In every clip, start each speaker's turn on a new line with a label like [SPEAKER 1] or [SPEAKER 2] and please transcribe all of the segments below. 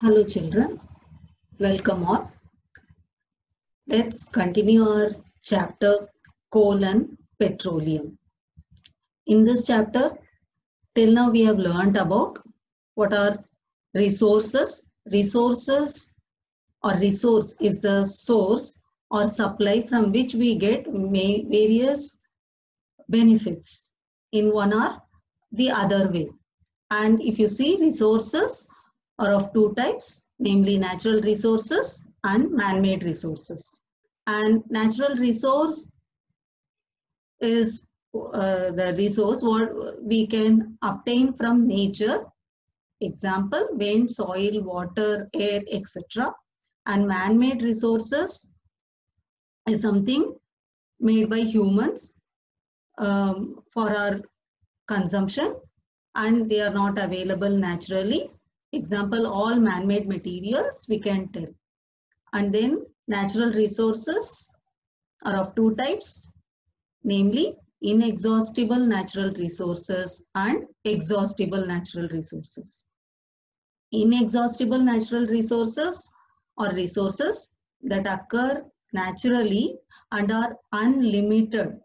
[SPEAKER 1] Hello children, welcome all. Let's continue our chapter Coal and Petroleum. In this chapter, till now we have learnt about what are resources. Resources or resource is the source or supply from which we get various benefits in one or the other way. And if you see, resources are of two types, namely natural resources and man-made resources. And natural resource is the resource what we can obtain from nature. Example, wind, soil, water, air, etc. And man-made resources is something made by humans for our consumption, and they are not available naturally. Example, all man-made materials we can tell. And then natural resources are of two types, namely inexhaustible natural resources and exhaustible natural resources. Inexhaustible natural resources are resources that occur naturally and are unlimited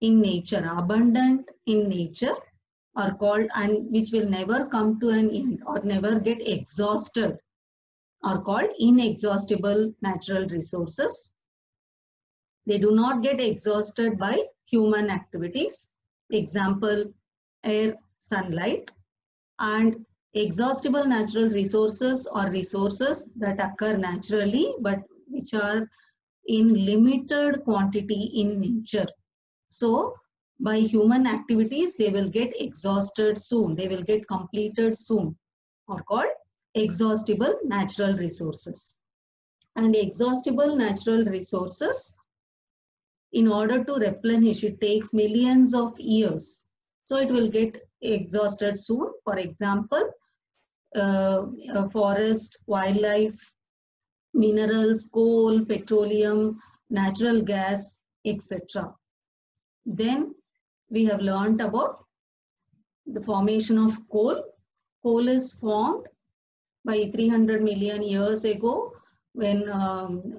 [SPEAKER 1] in nature, abundant in nature, are called, and which will never come to an end or never get exhausted, are called inexhaustible natural resources. They do not get exhausted by human activities. Example, air, sunlight. And exhaustible natural resources are resources that occur naturally but which are in limited quantity in nature. So by human activities, they will get exhausted soon. They will get completed soon, are called exhaustible natural resources. And exhaustible natural resources, in order to replenish, it takes millions of years. So it will get exhausted soon. For example, forest, wildlife, minerals, coal, petroleum, natural gas, etc. Then we have learnt about the formation of coal. Coal is formed by 300 million years ago when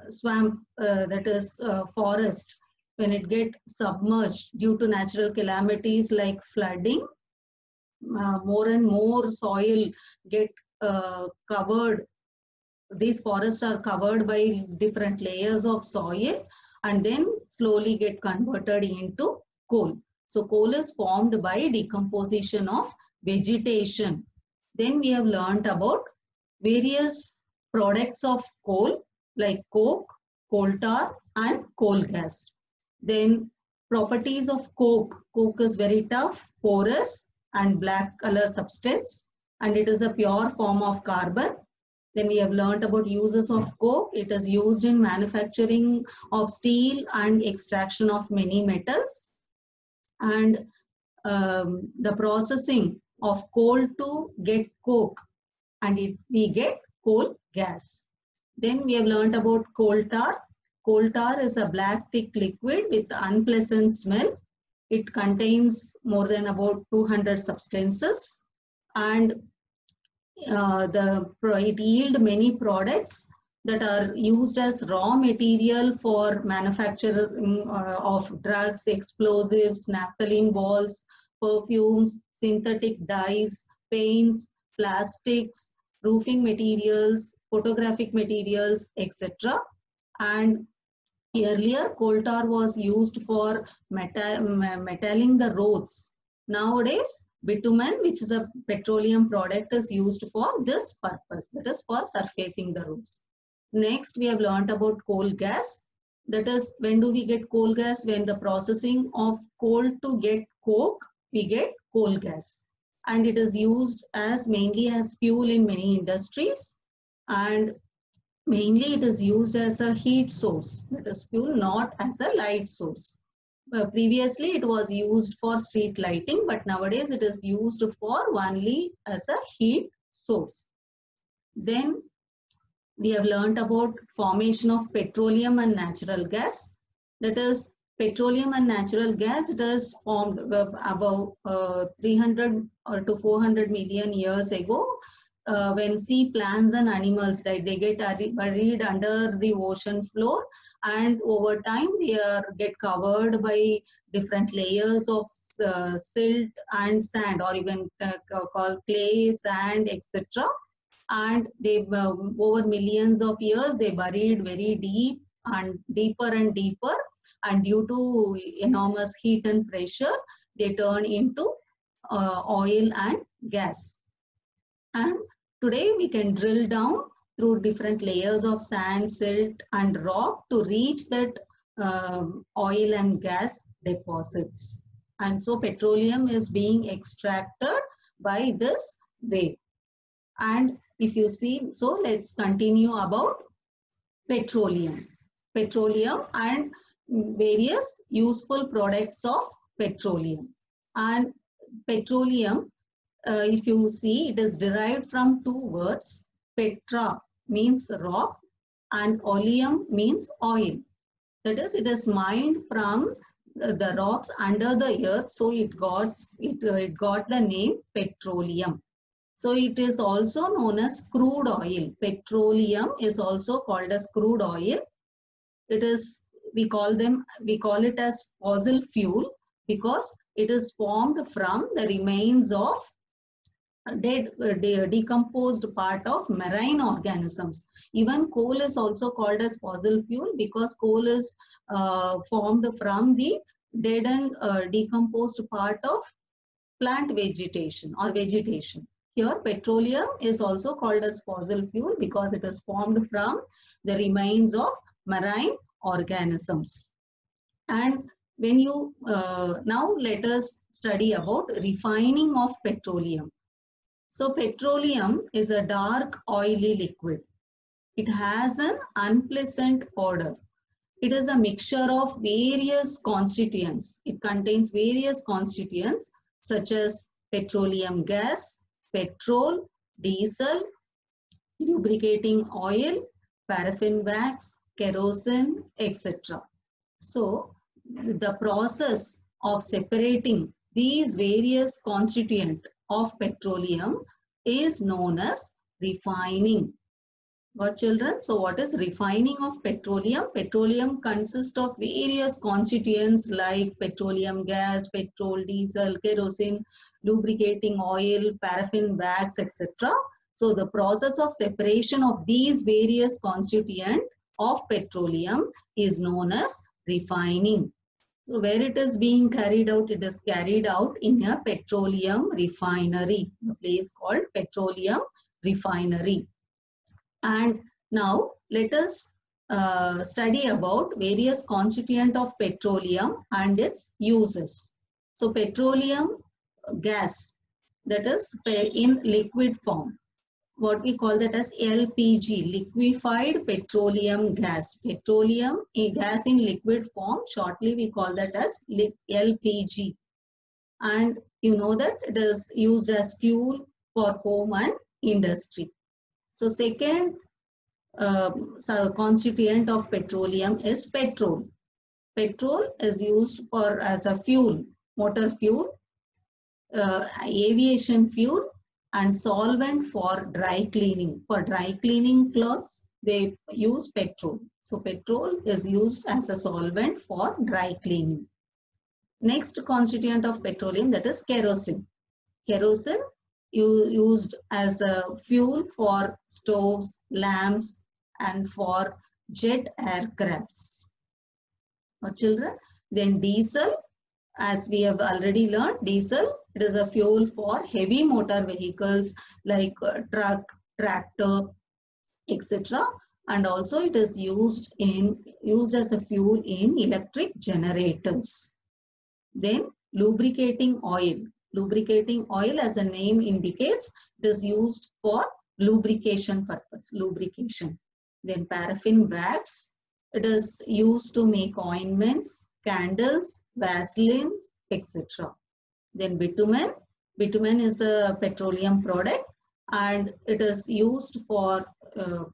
[SPEAKER 1] swamp, that is forest, when it get submerged due to natural calamities like flooding, more and more soil get covered. These forests are covered by different layers of soil and then slowly get converted into coal. So coal is formed by decomposition of vegetation. Then we have learnt about various products of coal like coke, coal tar and coal gas. Then properties of coke. Coke is very tough, porous and black color substance, and it is a pure form of carbon. Then we have learnt about uses of coke. It is used in manufacturing of steel and extraction of many metals. And the processing of coal to get coke, and we get coal gas. Then we have learnt about coal tar. Coal tar is a black thick liquid with unpleasant smell. It contains more than about 200 substances, and it yields many products that are used as raw material for manufacturing of drugs, explosives, naphthalene balls, perfumes, synthetic dyes, paints, plastics, roofing materials, photographic materials, etc. And earlier, coal tar was used for metalling the roads. Nowadays, bitumen, which is a petroleum product, is used for this purpose, that is for surfacing the roads. Next, we have learnt about coal gas. That is, when do we get coal gas? When the processing of coal to get coke, we get coal gas. And it is used as mainly as fuel in many industries. And mainly it is used as a heat source, that is fuel, not as a light source. Previously it was used for street lighting, but nowadays it is used for only as a heat source. Then we have learnt about formation of petroleum and natural gas. That is, petroleum and natural gas, it is formed about 300 to 400 million years ago when sea plants and animals, right, they get buried under the ocean floor, and over time they get covered by different layers of silt and sand, or even called clay, sand, etc. And they over millions of years they buried very deep and deeper, and due to enormous heat and pressure they turn into oil and gas. And today we can drill down through different layers of sand, silt and rock to reach that oil and gas deposits. And so petroleum is being extracted by this way. And if you see, so let's continue about petroleum. Petroleum and various useful products of petroleum. And petroleum, if you see, it is derived from two words. Petra means rock and oleum means oil. That is, it is mined from the rocks under the earth, so it got the name petroleum. So it is also known as crude oil. Petroleum is also called as crude oil. It is, we call it as fossil fuel because it is formed from the remains of decomposed part of marine organisms. Even coal is also called as fossil fuel because coal is formed from the dead and decomposed part of plant vegetation or vegetation. Here petroleum is also called as fossil fuel because it is formed from the remains of marine organisms. And when you now let us study about refining of petroleum. So petroleum is a dark oily liquid. It has an unpleasant odor. It is a mixture of various constituents. It contains various constituents such as petroleum gas, petrol, diesel, lubricating oil, paraffin wax, kerosene, etc. So the process of separating these various constituents of petroleum is known as refining. Got children? So what is refining of petroleum? Petroleum consists of various constituents like petroleum gas, petrol, diesel, kerosene, lubricating oil, paraffin wax, etc. So the process of separation of these various constituents of petroleum is known as refining. So where it is being carried out, it is carried out in a petroleum refinery, a place called petroleum refinery. And now let us study about various constituents of petroleum and its uses. So petroleum gas, that is in liquid form. What we call that as LPG, liquefied petroleum gas. Petroleum, a gas in liquid form, shortly we call that as LPG. And you know that it is used as fuel for home and industry. So second constituent of petroleum is petrol. Petrol is used as a fuel, motor fuel, aviation fuel, and solvent for dry cleaning. For dry cleaning clothes, they use petrol. So petrol is used as a solvent for dry cleaning. Next constituent of petroleum, that is kerosene. Kerosene used as a fuel for stoves, lamps, and for jet aircrafts. Or children, then diesel, as we have already learned, diesel, it is a fuel for heavy motor vehicles like truck, tractor, etc. And also it is used as a fuel in electric generators. Then lubricating oil. Lubricating oil, as the name indicates, it is used for lubrication purpose, lubrication. Then paraffin wax, it is used to make ointments, candles, vaselines, etc. Then bitumen. Bitumen is a petroleum product and it is used for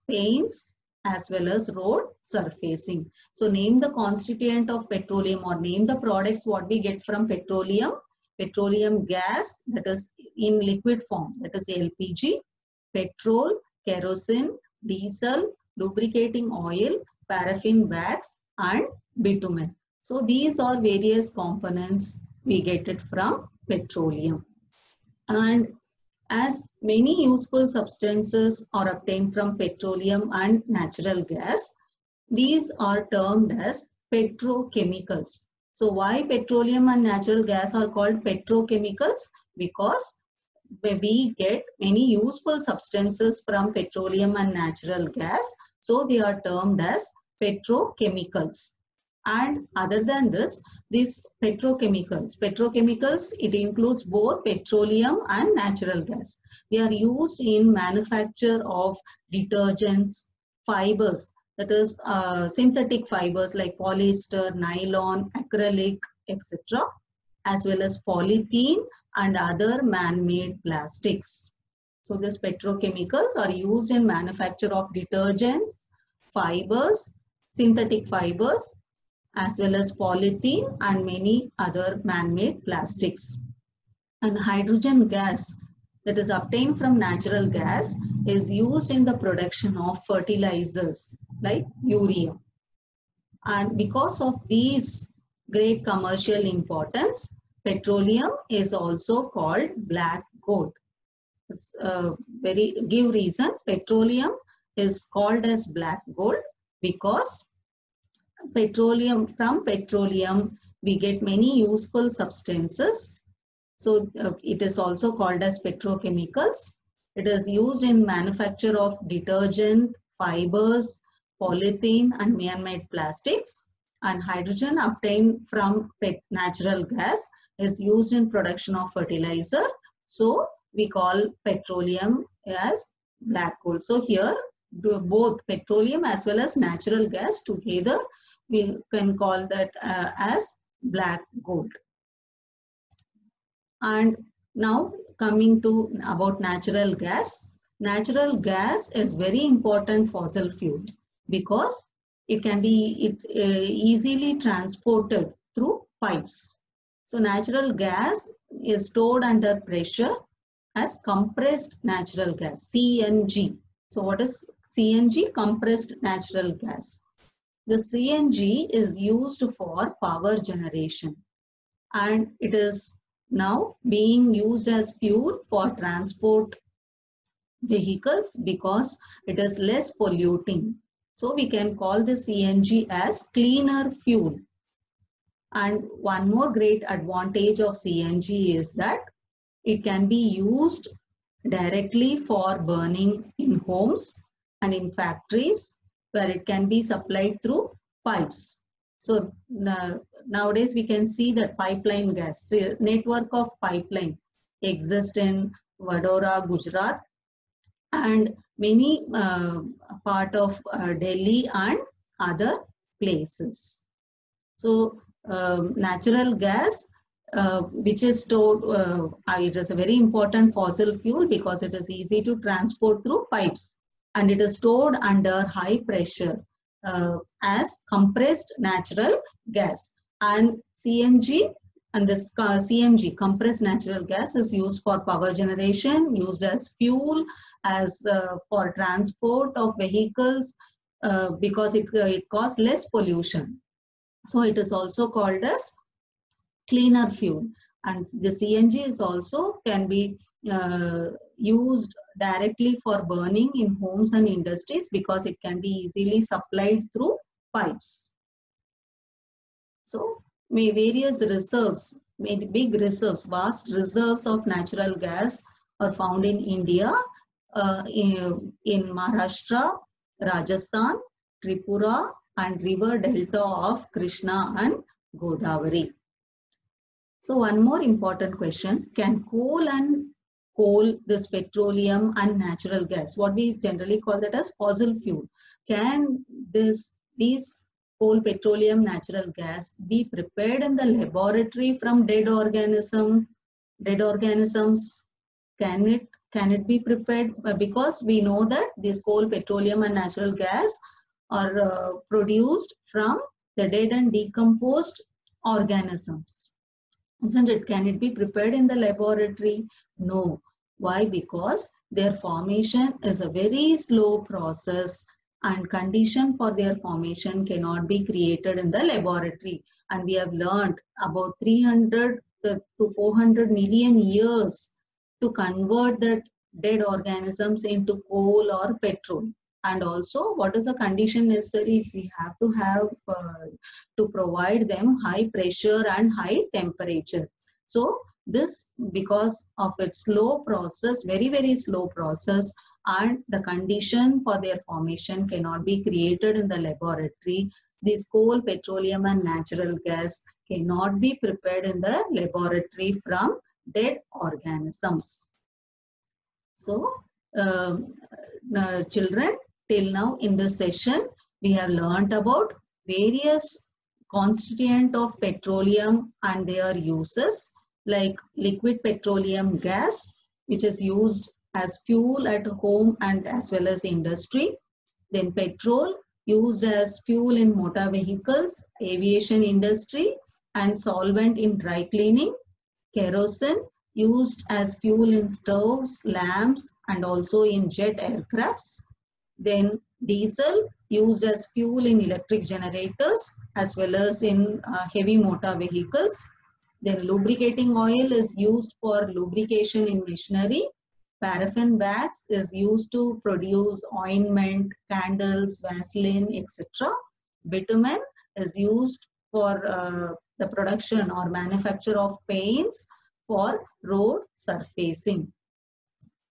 [SPEAKER 1] paints as well as road surfacing. So name the constituent of petroleum or name the products what we get from petroleum. Petroleum gas, that is in liquid form, that is LPG. petrol, kerosene, diesel, lubricating oil, paraffin wax, and bitumen. So these are various components we get it from petroleum. And as many useful substances are obtained from petroleum and natural gas, these are termed as petrochemicals. So why petroleum and natural gas are called petrochemicals? Because we get many useful substances from petroleum and natural gas. So they are termed as petrochemicals. And other than this, these petrochemicals, it includes both petroleum and natural gas. They are used in manufacture of detergents, fibers, that is synthetic fibers like polyester, nylon, acrylic, etc., as well as polythene and other man-made plastics. So these petrochemicals are used in manufacture of detergents, fibers, synthetic fibers, as well as polythene and many other man-made plastics. And hydrogen gas that is obtained from natural gas is used in the production of fertilizers like urea. And because of these great commercial importance, petroleum is also called black gold. It's a very give reason. Petroleum is called as black gold because from petroleum we get many useful substances. So it is also called as petrochemicals. It is used in manufacture of detergent, fibers, polythene and man-made plastics. And hydrogen obtained from natural gas is used in production of fertilizer. So we call petroleum as black gold. So here both petroleum as well as natural gas together we can call that as black gold. And now coming to about natural gas. Natural gas is very important fossil fuel because it can be easily transported through pipes. So natural gas is stored under pressure as compressed natural gas, CNG. So what is CNG? Compressed natural gas. The CNG is used for power generation and it is now being used as fuel for transport vehicles because it is less polluting. So we can call the CNG as cleaner fuel. And one more great advantage of CNG is that it can be used directly for burning in homes and in factories where it can be supplied through pipes. So nowadays we can see that pipeline gas, network of pipeline exists in Vadodara, Gujarat and many part of Delhi and other places. So natural gas which is stored, it is a very important fossil fuel because it is easy to transport through pipes and it is stored under high pressure as compressed natural gas. And CNG and this CNG, compressed natural gas, is used for power generation, used as fuel, as for transport of vehicles because it causes less pollution. So it is also called as cleaner fuel. And the CNG is also can be used directly for burning in homes and industries because it can be easily supplied through pipes. So various reserves, big reserves, vast reserves of natural gas are found in India, in Maharashtra, Rajasthan, Tripura and river delta of Krishna and Godavari. So one more important question, can coal, this petroleum and natural gas, what we generally call that as fossil fuel, can these coal, petroleum, natural gas be prepared in the laboratory from dead organisms? Can it be prepared? Because we know that this coal, petroleum and natural gas are produced from the dead and decomposed organisms. Isn't it? Can it be prepared in the laboratory? No. Why? Because their formation is a very slow process, and condition for their formation cannot be created in the laboratory. And we have learned about 300 to 400 million years to convert the dead organisms into coal or petrol. And also, what is the condition necessary? We have to provide them high pressure and high temperature. So this, because of its slow process, very, very slow process, and the condition for their formation cannot be created in the laboratory. This coal, petroleum and natural gas cannot be prepared in the laboratory from dead organisms. So, children, till now in this session, we have learnt about various constituents of petroleum and their uses, like liquid petroleum gas, which is used as fuel at home and as well as industry. Then petrol, used as fuel in motor vehicles, aviation industry, and solvent in dry cleaning. Kerosene, used as fuel in stoves, lamps, and also in jet aircrafts. Then diesel, used as fuel in electric generators as well as in heavy motor vehicles. Then lubricating oil is used for lubrication in machinery. Paraffin wax is used to produce ointment, candles, Vaseline, etc. Bitumen is used for the production or manufacture of paints for road surfacing.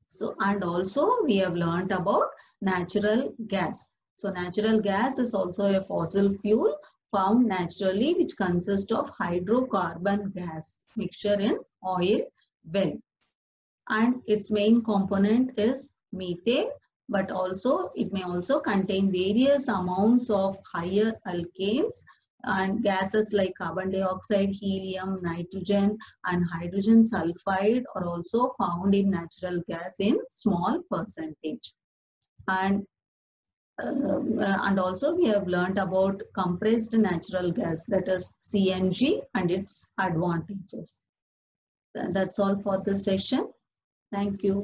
[SPEAKER 1] So, and also we have learnt about natural gas. So natural gas is also a fossil fuel found naturally, which consists of hydrocarbon gas mixture in oil well. And its main component is methane, but also it may also contain various amounts of higher alkanes, and gases like carbon dioxide, helium, nitrogen, and hydrogen sulfide are also found in natural gas in small percentage. And also we have learnt about compressed natural gas, that is CNG, and its advantages. That's all for this session. Thank you.